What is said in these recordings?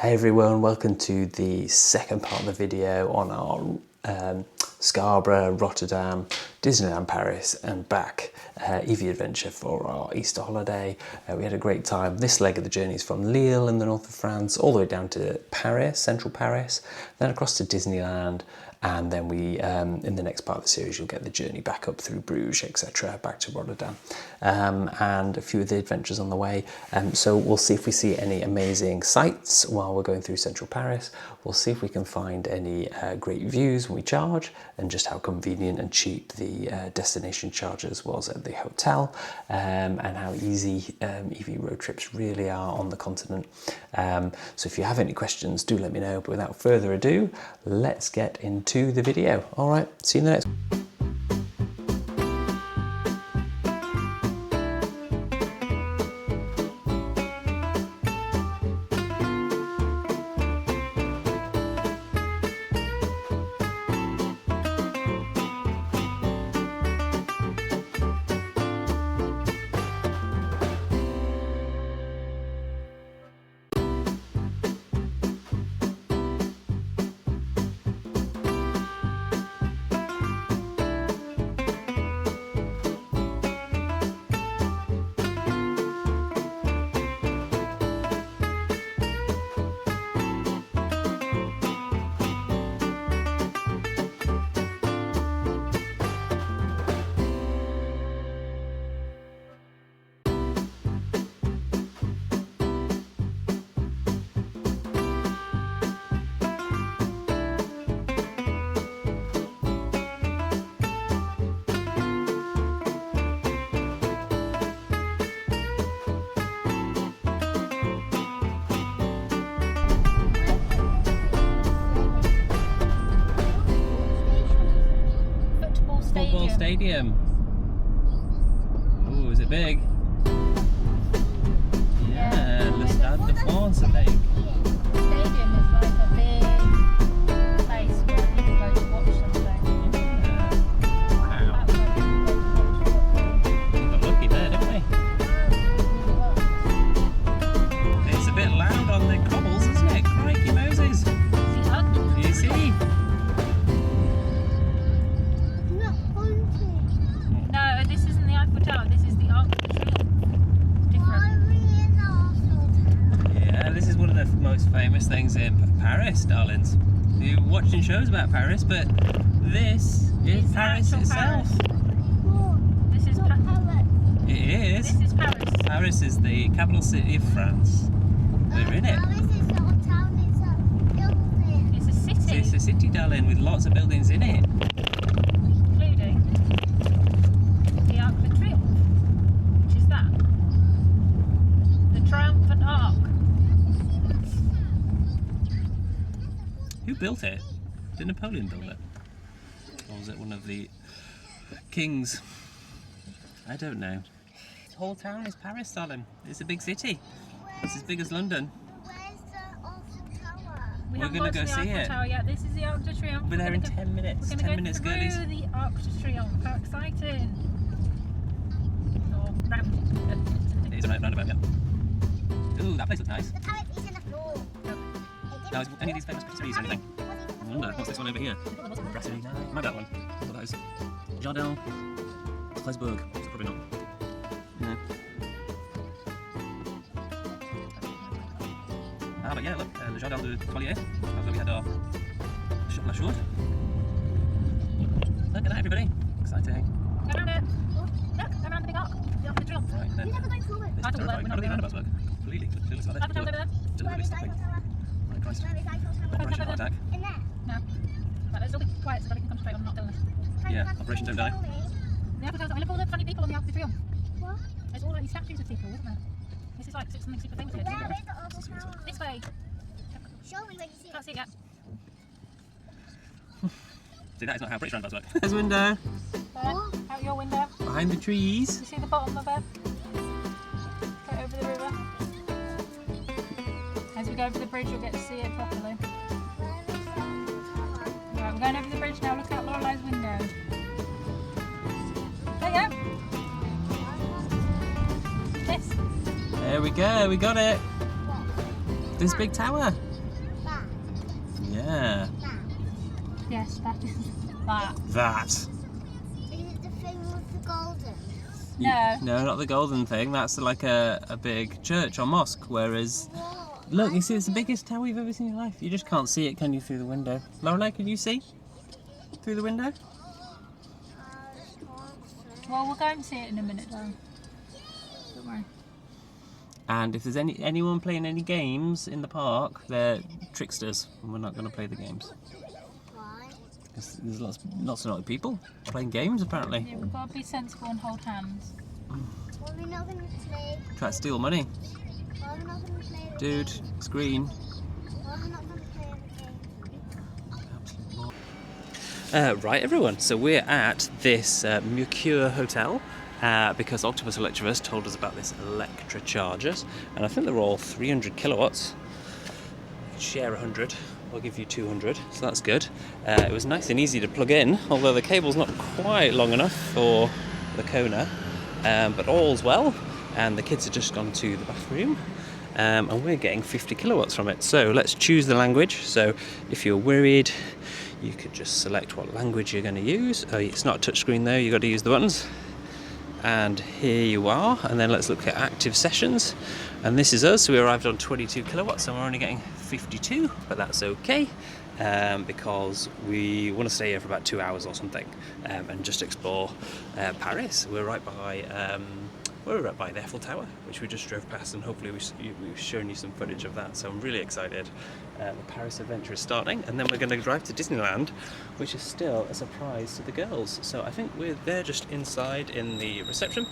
Hey everyone, welcome to the second part of the video on our Scarborough, Rotterdam, DisneyLand Paris and back EV adventure for our Easter holiday. We had a great time. This leg of the journey is from Lille in the north of France all the way down to Paris, central Paris, then across to Disneyland, and then we, in the next part of the series, you'll get the journey back up through Bruges, etc., back to Rotterdam, and a few of the adventures on the way. So we'll see if we see any amazing sights while we're going through central Paris. We'll see if we can find any great views when we charge, and just how convenient and cheap the destination charges was at the hotel, and how easy EV road trips really are on the continent. So if you have any questions, do let me know. But without further ado, let's get into the video. All right, see you in the next. Stadium. Oh, is it big? Yeah, Le Stade de France, I think. Stadium is like a big place where people go to watch something. Wow. We got lucky there, didn't we? It's a bit loud on the cobbles, isn't it? Crikey Moses. You see? No, this isn't the Eiffel Tower, this is the Arc de Triomphe. Different. Yeah, this is one of the most famous things in Paris, darlings. You're watching shows about Paris, but this is Paris itself. This is Paris. It is. This is Paris. Paris is the capital city of France. We're in it. It's a city. It's a city, darling, with lots of buildings in it. Including the Arc de Triomphe, which is that. The triumphant arc. Who built it? Did Napoleon build it? Or was it one of the kings? I don't know. The whole town is Paris, darling. It's a big city. It's as big as London. We We're haven't going to got go to the see Eiffel it. Tower yet. This is the Arc de Triomphe. We're there in 10 minutes. We're 10 going to minutes, go through girlies. the Arc de Triomphe. How exciting! Or round. It is a roundabout, yeah. Ooh, that place looks nice. The parrot is in the floor. Now, is any of these famous patisseries or anything? I wonder, what's this one over here? Brasserie, no. Might be that one. I thought that was Jardin Strasbourg. So probably not. No. Ah, but yeah, look, Le Jardin de Toilier. That's where we had our La Chaude. Look at that, everybody. Exciting. Go around it. Look, go around the big arc. The Arc de Triomphe. Right, then. You're never going forward. I thought we're How not do the going. roundabouts work? Completely. It looks like this. Eiffel Tower's over there. Deliberately stopping. Right, Christ. Where is Eiffel Tower? Operation Heart Attack. In there. No. Right, let's all be quiet so that we can concentrate on not doing this. Yeah, Operation Don't Die. The Eiffel Tower's, I look at all the funny people on the Arc de Triomphe. What? There's all like these statues of people, isn't there? This is like something super famous here. Where is the Eiffel Tower? This way. Show me when you see it. Can't see it yet. See, that is not how British roundabouts work. There's a window. There, out your window. Behind the trees. You see the bottom of it? Go over the river. As we go over the bridge, you'll get to see it properly. Right, we're going over the bridge now. Look out Lorelei's window. There you go. This. There we go, we got it. This big tower. Yeah. Yes, that is that. That. Is it the thing with the golden? No. No, not the golden thing. That's like a big church or mosque. Whereas, What? look, you see, it's the biggest tower you've ever seen in your life. You just can't see it, can you, through the window? Lorelei, can you see through the window? Well, we'll go and see it in a minute, though. Don't worry. And if there's anyone playing any games in the park, they're tricksters, and we're not going to play the games. Why? Because there's lots and lots of people playing games, apparently. Yeah, we've got to be sensible and hold hands. Well, we're not going to play. Try to steal money. Well, we're not going to play. Dude, it's green. Well, we're not going to play the game. Right, everyone, so we're at this Mercure hotel because Octopus Electrovers told us about this Elektra chargers, and I think they're all 300 kilowatts. Share 100, I'll give you 200, so that's good. It was nice and easy to plug in, although the cable's not quite long enough for the Kona, but all's well, and the kids have just gone to the bathroom. And we're getting 50 kilowatts from it. So let's choose the language. So if you're worried, you could just select what language you're going to use. Oh, it's not a touchscreen though, you've got to use the buttons. And here you are. And then let's look at active sessions. And this is us. So we arrived on 22 kilowatts and we're only getting 52, but that's okay. Because we want to stay here for about 2 hours or something and just explore Paris. We're right by the Eiffel Tower, which we just drove past, and hopefully we've shown you some footage of that, so I'm really excited. The Paris adventure is starting, and then we're going to drive to Disneyland, which is still a surprise to the girls. So I think they're just inside in the reception.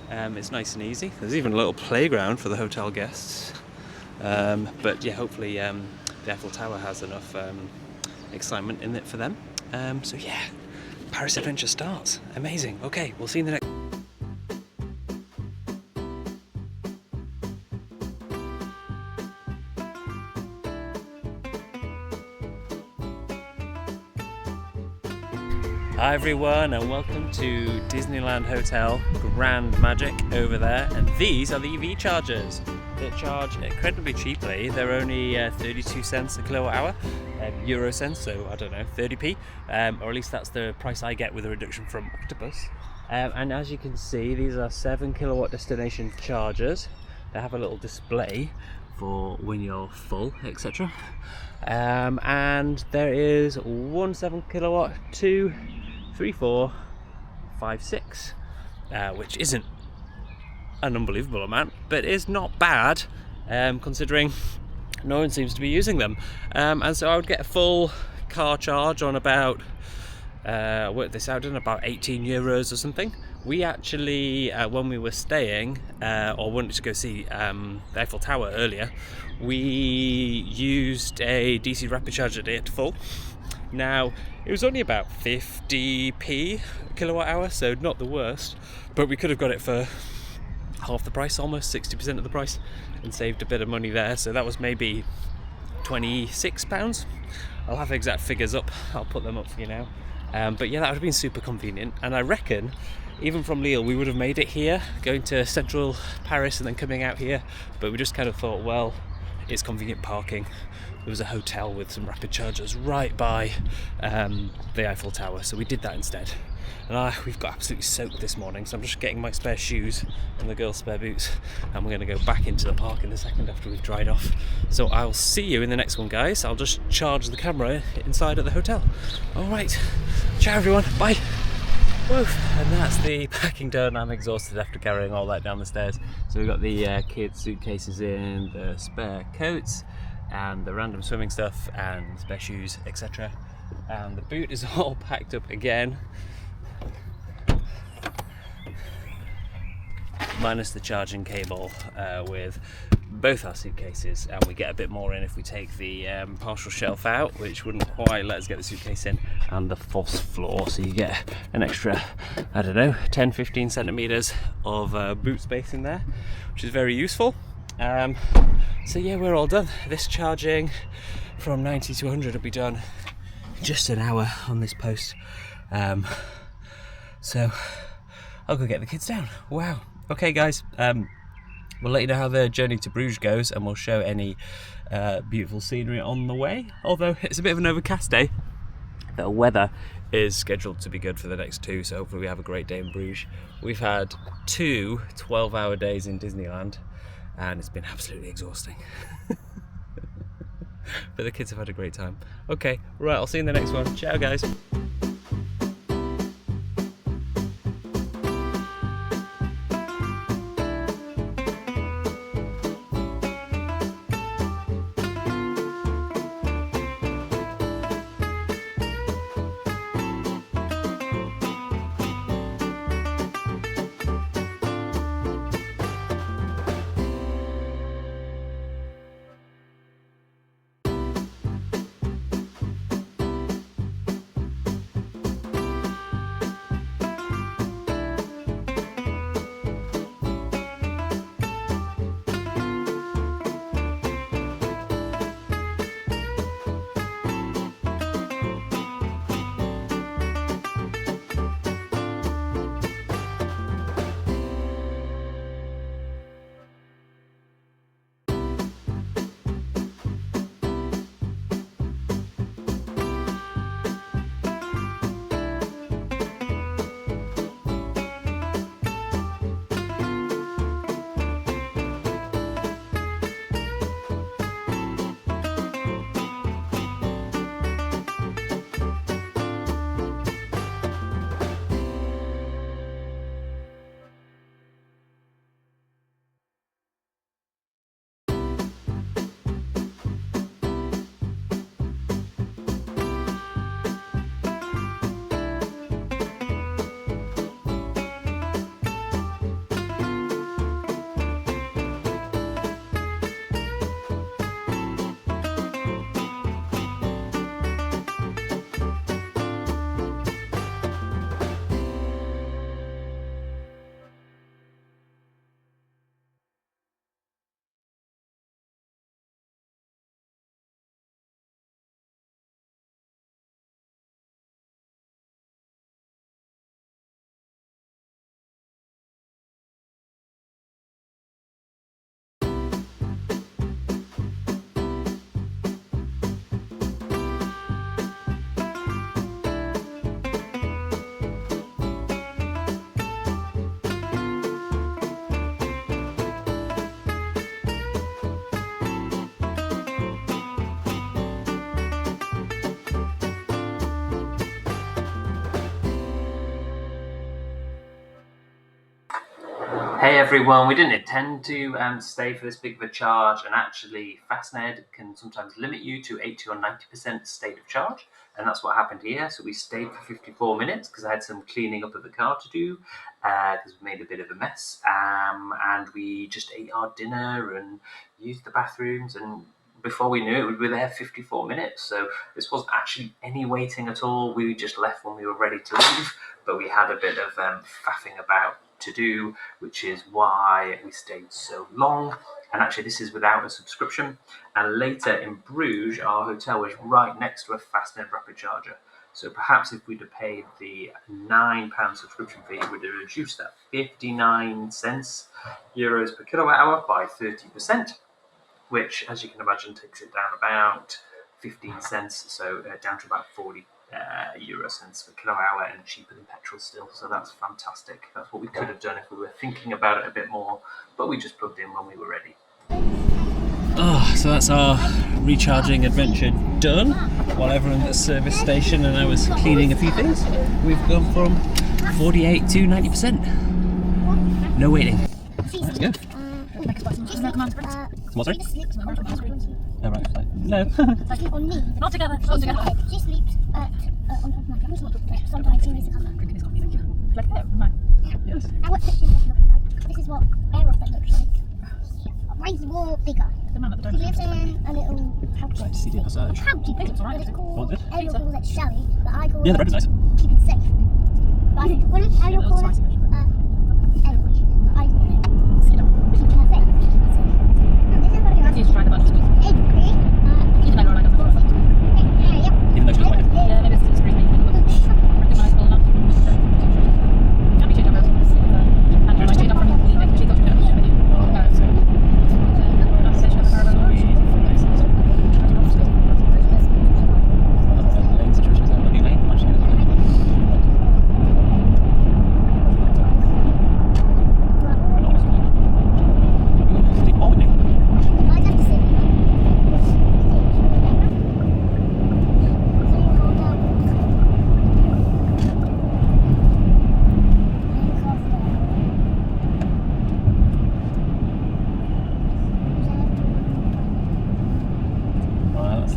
It's nice and easy. There's even a little playground for the hotel guests. But yeah, hopefully the Eiffel Tower has enough excitement in it for them. So yeah, Paris adventure starts. Amazing. Okay, we'll see you in the next. Hi everyone, and welcome to Disneyland Hotel, Grand Magic over there, and these are the EV chargers that charge incredibly cheaply. They're only 32 cents a kilowatt hour, euro cents, so I don't know, 30p, or at least that's the price I get with a reduction from Octopus. And as you can see, these are 7 kilowatt destination chargers. They have a little display for when you're full, etc. And there is 1 7 kilowatt, 2, 3, 4, 5, 6, which isn't an unbelievable amount, but is not bad considering no one seems to be using them. And so I would get a full car charge on about, work this out in about 18 euros or something. We actually, when we were staying, or wanted to go see the Eiffel Tower earlier, we used a DC rapid charger to get to full. Now, it was only about 50p kilowatt hour, so not the worst, but we could have got it for half the price, almost 60% of the price, and saved a bit of money there. So that was maybe £26. I'll have the exact figures up, I'll put them up for you now. But yeah, that would have been super convenient, and I reckon even from Lille we would have made it here, going to central Paris and then coming out here, but we just kind of thought, well, it's convenient parking. There was a hotel with some rapid chargers right by the Eiffel Tower, so we did that instead. And we've got absolutely soaked this morning, so I'm just getting my spare shoes and the girls' spare boots, and we're going to go back into the park in a second after we've dried off. So I'll see you in the next one, guys. I'll just charge the camera inside at the hotel. Alright, ciao everyone, bye! Woof. And that's the packing done. I'm exhausted after carrying all that down the stairs. So we've got the kids' suitcases in, the spare coats, and the random swimming stuff, and spare shoes, etc. And the boot is all packed up again, minus the charging cable with both our suitcases, and we get a bit more in if we take the partial shelf out, which wouldn't quite let us get the suitcase in, and the false floor, so you get an extra, I don't know, 10-15 centimeters of boot space in there, which is very useful. So yeah, we're all done. This charging from 90 to 100 will be done in just an hour on this post. So I'll go get the kids down. Wow. Okay guys, We'll let you know how the journey to Bruges goes, and we'll show any beautiful scenery on the way. Although it's a bit of an overcast day, the weather is scheduled to be good for the next 2, so hopefully we have a great day in Bruges. We've had 2 12-hour days in Disneyland, and it's been absolutely exhausting. But the kids have had a great time. Okay, right, I'll see you in the next one. Ciao, guys. Hey everyone, we didn't intend to stay for this big of a charge, and actually Fastned can sometimes limit you to 80 or 90% state of charge, and that's what happened here. So we stayed for 54 minutes because I had some cleaning up of the car to do, because we made a bit of a mess, and we just ate our dinner and used the bathrooms, and before we knew it, we were there 54 minutes. So this wasn't actually any waiting at all. We just left when we were ready to leave, but we had a bit of faffing about to do, which is why we stayed so long. And actually this is without a subscription, and later in Bruges our hotel was right next to a Fastned rapid charger, so perhaps if we'd have paid the £9 subscription fee, it would have reduced that 59 cents euros per kilowatt hour by 30%, which, as you can imagine, takes it down about 15 cents, so down to about 40 euro cents per kilowatt hour, and cheaper than petrol still. So that's fantastic. That's what we could have done if we were thinking about it a bit more, but we just plugged in when we were ready. Oh, so that's our recharging adventure done. While everyone at the service station and I was cleaning a few things, we've gone from 48 to 90%. No waiting. Let's go. What's sorry? Oh, right. No. Not together. Not together. She sleeps on top of my camera. Sometimes she needs to come back. Like that. No. Yes. Now what pictures look like? This is what Aeroflot looks like. Mine's more bigger. The man at the He lives in a little pouchy. Like CD Passage. Pouchy. It's alright. But it's called, What's it? Ariel calls it Shelly, but I call Yeah, the it bread is nice. keep it safe. But I think, what does Ariel call it? Eloise. I call it keep it safe. No, this is what I need to try the buttons. Even though I like it. Even though she doesn't like it. Yeah, maybe it's screaming. Recognisable enough. Can we change our road? And I changed up from the she thought she could have with you.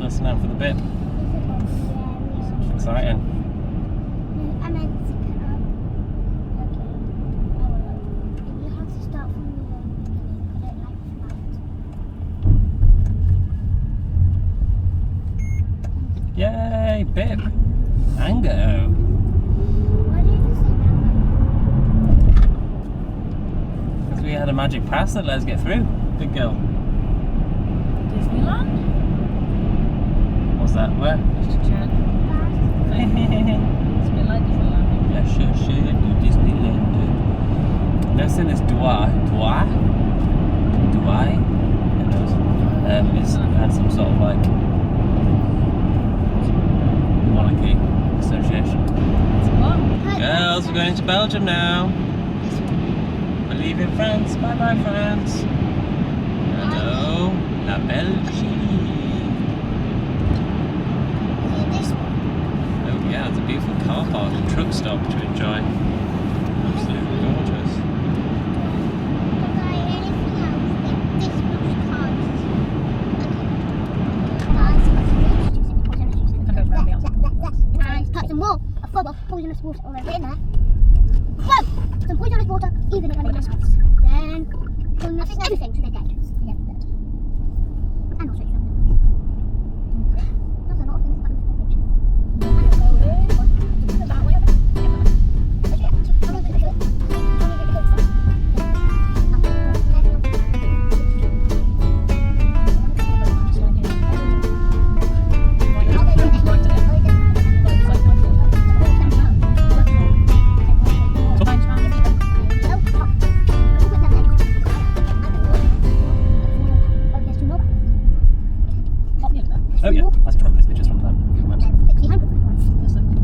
to listen out for the bip. Exciting. I meant to pick up. Okay. You have to start from the beginning. I don't like that. Yay, bip. Mango. Why do you just say that? Because we had a magic pass that let us get through. Big girl. DisneyLand? What's that? Where? Just to check. It's a bit like DisneyLand. Yes, do DisneyLand. Next thing is Douai. It's had some sort of like monarchy association. It's a lot. Girls, we're going to Belgium now. We're leaving France. Bye bye, France. Hello, la Belgique. This one. Oh yeah, it's a beautiful car park and truck stop to enjoy. Absolutely gorgeous. Some more full of poisonous water already in there. Whoa! Some poisonous water, even in animals. Then, poisonous everything to the dead. Yeah, dead. And also something. There's a lot of things that we've got That way. Oh yeah, let's draw nice pictures from them.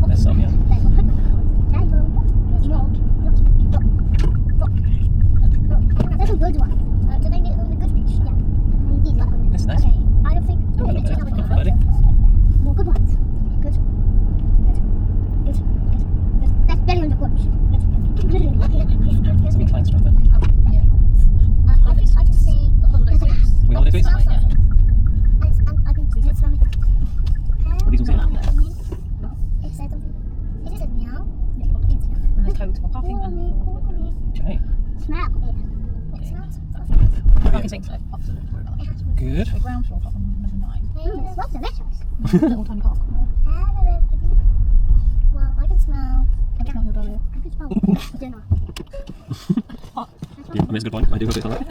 There's some, yeah. That's a good one. Do they need a good fish? Yeah. These are good. That's nice. Okay. I don't think. Oh, look at that. Buddy. More good ones. Good. That's belly on the bush. Let's be clients from them. I just say. We holiday tweets? I can smell it. What these ones here? It said something. It isn't meow. And there's codes for parking and Okay. Smell it. It smells. parking things like opposite. Good. The ground floor platform number 9. It smells delicious. Little tiny park. Well, I can smell. I can smell your dolly. I can smell dinner. Yeah, I mean, it's a good point. I do hope it's alright.